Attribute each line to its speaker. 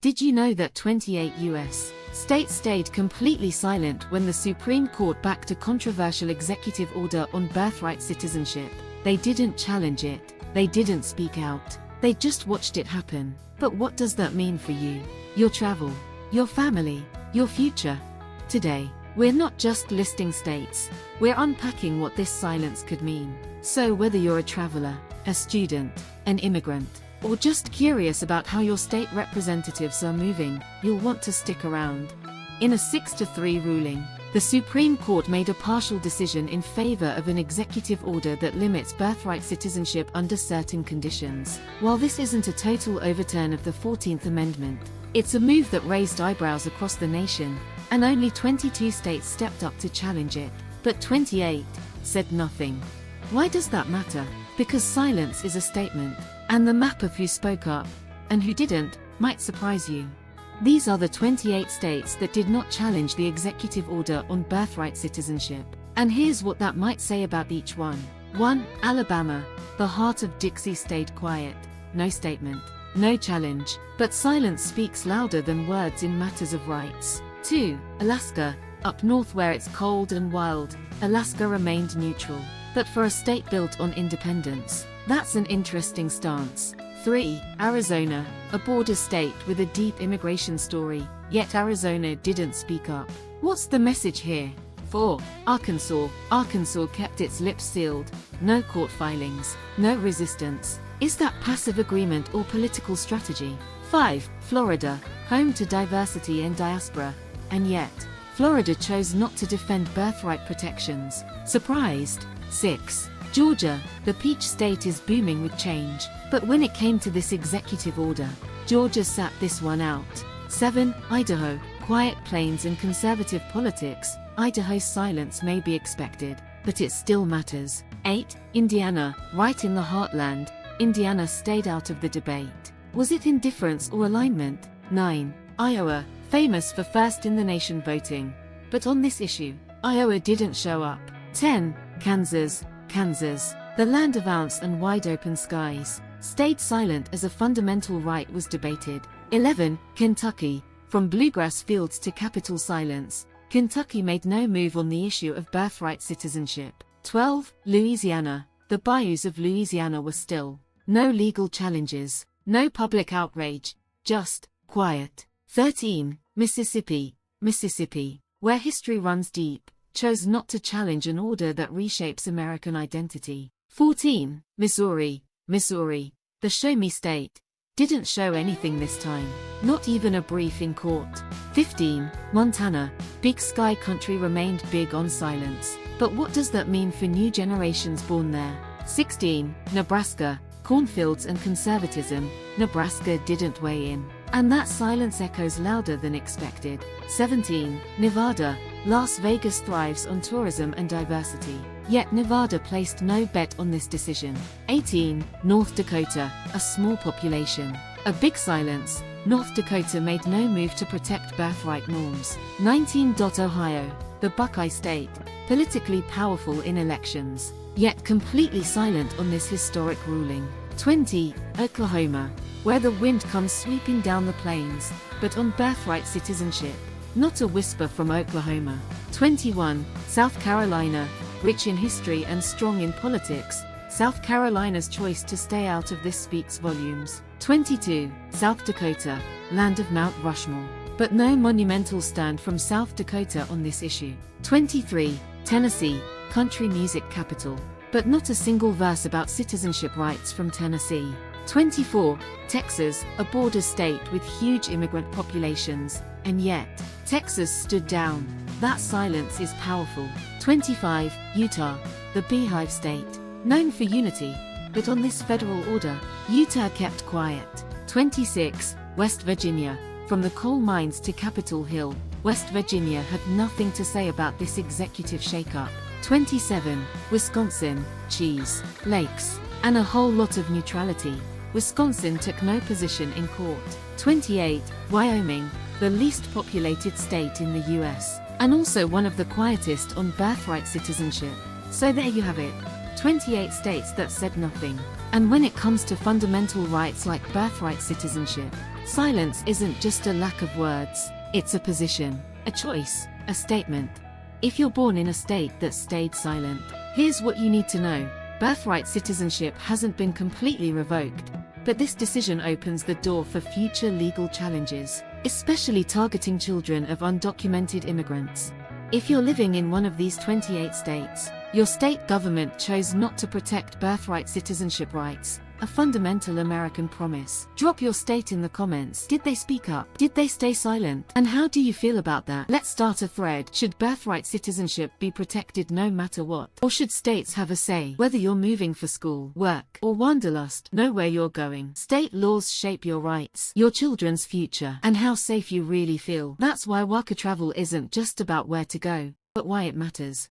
Speaker 1: Did you know that 28 U.S. states stayed completely silent when the Supreme Court backed a controversial executive order on birthright citizenship? They didn't challenge it, they didn't speak out, they just watched it happen. But what does that mean for you, your travel, your family, your future? Today, we're not just listing states, we're unpacking what this silence could mean. So whether you're a traveler, a student, an immigrant, or just curious about how your state representatives are moving, you'll want to stick around. In a 6-3 ruling, the Supreme Court made a partial decision in favor of an executive order that limits birthright citizenship under certain conditions. While this isn't a total overturn of the 14th Amendment, it's a move that raised eyebrows across the nation, and only 22 states stepped up to challenge it, but 28 said nothing. Why does that matter? Because silence is a statement, and the map of who spoke up, and who didn't, might surprise you. These are the 28 states that did not challenge the executive order on birthright citizenship. And here's what that might say about each one. 1. Alabama, the heart of Dixie, stayed quiet. No statement, no challenge, but silence speaks louder than words in matters of rights. 2. Alaska, up north where it's cold and wild, Alaska remained neutral. But for a state built on independence, that's an interesting stance. 3. Arizona, a border state with a deep immigration story, yet Arizona didn't speak up. What's the message here? 4. Arkansas, Arkansas kept its lips sealed, no court filings, no resistance. Is that passive agreement or political strategy? 5. Florida, home to diversity and diaspora, and yet, Florida chose not to defend birthright protections. Surprised? 6. Georgia, the peach state is booming with change, but when it came to this executive order, Georgia sat this one out. 7. Idaho, quiet plains and conservative politics, Idaho's silence may be expected, but it still matters. 8. Indiana, right in the heartland, Indiana stayed out of the debate. Was it indifference or alignment? 9. Iowa, famous for first in the nation voting, but on this issue, Iowa didn't show up. 10. Kansas, Kansas, the land of ounce and wide open skies, stayed silent as a fundamental right was debated. 11. Kentucky, from bluegrass fields to Capitol silence, Kentucky made no move on the issue of birthright citizenship. 12. Louisiana, the bayous of Louisiana were still. No legal challenges, no public outrage, just quiet. 13. Mississippi, Mississippi, where history runs deep, chose not to challenge an order that reshapes American identity. 14. Missouri, Missouri, the show me state, didn't show anything this time, not even a brief in court. 15. Montana, Big Sky country remained big on silence, but what does that mean for new generations born there? 16. Nebraska, cornfields and conservatism, Nebraska didn't weigh in, and that silence echoes louder than expected. 17. Nevada, Las Vegas thrives on tourism and diversity, yet Nevada placed no bet on this decision. 18. North Dakota, a small population, a big silence, North Dakota made no move to protect birthright norms. 19. Ohio, the Buckeye state, politically powerful in elections, yet completely silent on this historic ruling. 20. Oklahoma, where the wind comes sweeping down the plains, but on birthright citizenship, not a whisper from Oklahoma. 21. South Carolina, rich in history and strong in politics, South Carolina's choice to stay out of this speaks volumes. 22. South Dakota, land of Mount Rushmore, but no monumental stand from South Dakota on this issue. 23. Tennessee, country music capital, but not a single verse about citizenship rights from Tennessee. 24. Texas, a border state with huge immigrant populations, and yet, Texas stood down. That silence is powerful. 25. Utah, the Beehive state, known for unity, but on this federal order, Utah kept quiet. 26. West Virginia, from the coal mines to Capitol Hill, West Virginia had nothing to say about this executive shakeup. 27. Wisconsin, cheese, lakes, and a whole lot of neutrality. Wisconsin took no position in court. 28. Wyoming, the least populated state in the US, and also one of the quietest on birthright citizenship. So there you have it. 28 states that said nothing. And when it comes to fundamental rights like birthright citizenship, Silence isn't just a lack of words, it's a position, a choice, a statement. If you're born in a state that stayed silent, here's what you need to know. Birthright citizenship hasn't been completely revoked, but this decision opens the door for future legal challenges, especially targeting children of undocumented immigrants. If you're living in one of these 28 states, your state government chose not to protect birthright citizenship rights, a fundamental American promise. Drop your state in the comments. Did they speak up? Did they stay silent? And how do you feel about that? Let's start a thread. Should birthright citizenship be protected no matter what? Or should states have a say? Whether you're moving for school, work, or wanderlust, know where you're going. State laws shape your rights, your children's future, and how safe you really feel. That's why Waka travel isn't just about where to go, but why it matters.